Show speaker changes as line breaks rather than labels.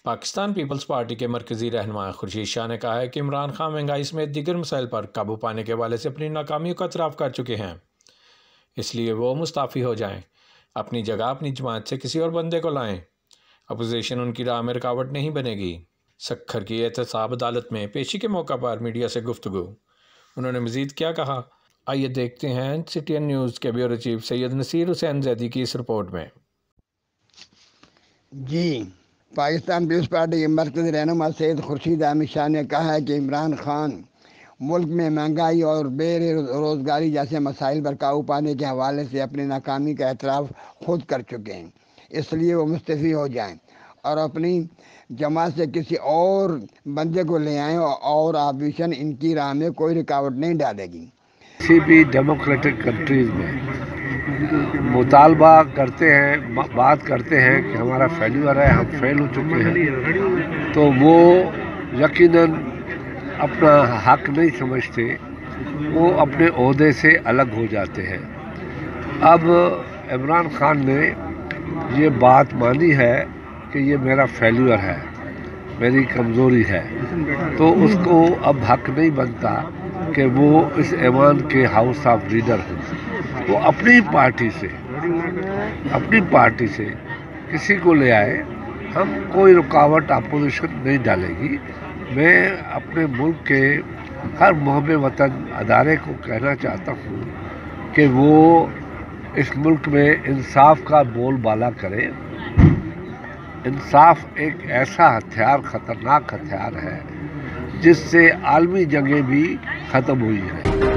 Pakistan Peoples party کے مرکزی رہنما خورشید شاہ نے کہا ہے کہ عمران خان مہنگائی سمیت دیگر مسائل پر قابو پانے کے حوالے سے اپنی ناکامیوں کا اعتراف کر چکے ہیں، اس لیے وہ مستعفی ہو جائیں، اپنی جگہ اپنی جماعت سے کسی اور بندے کو لائیں، اپوزیشن ان کی راہ میں رکاوٹ نہیں بنے گی۔ سکھر کی احتساب عدالت میں پیشی کے موقع پر میڈیا سے گفتگو۔ انہوں نے مزید کیا کہا، آئیے دیکھتے ہیں CTN نیوز کے بیورو چیف سید نصیر حسین زیدی کی اس رپورٹ میں۔
پاکستان پیپلز پارٹی کے مرکزی رہنما سید خورشید احمد شاہ نے کہا ہے کہ عمران خان ملک میں مہنگائی اور بے روزگاری جیسے مسائل پر قابو پانے کے حوالے سے اپنی ناکامی کا اعتراف خود کر چکے ہیں، اس لیے وہ مستعفی ہو جائیں اور اپنی جماعت سے کسی اور بندے کو لے آئیں اور اپوزیشن ان کی راہ میں کوئی رکاوٹ نہیں ڈالے گی۔
کسی بھی ڈیموکریٹک کنٹریز میں مطالبہ کرتے ہیں، بات کرتے ہیں کہ ہمارا فیلیور ہے، ہم فیل ہو چکے ہیں، تو وہ یقیناً اپنا حق نہیں سمجھتے، وہ اپنے عہدے سے الگ ہو جاتے ہیں۔ اب عمران خان نے یہ بات مانی ہے کہ یہ میرا فیلیور ہے، میری کمزوری ہے، تو اس کو اب حق نہیں بنتا کہ وہ اس ایوان کے ہاؤس آف لیڈر ہوں۔ وہ اپنی پارٹی سے کسی کو لے آئے، ہم کوئی رکاوٹ اپوزیشن نہیں ڈالے گی۔ میں اپنے ملک کے ہر محب وطن ادارے کو کہنا چاہتا ہوں کہ وہ اس ملک میں انصاف کا بول بالا کرے۔ انصاف ایک ایسا ہتھیار، خطرناک ہتھیار ہے جس سے عالمی جنگیں بھی ختم ہوئی ہیں۔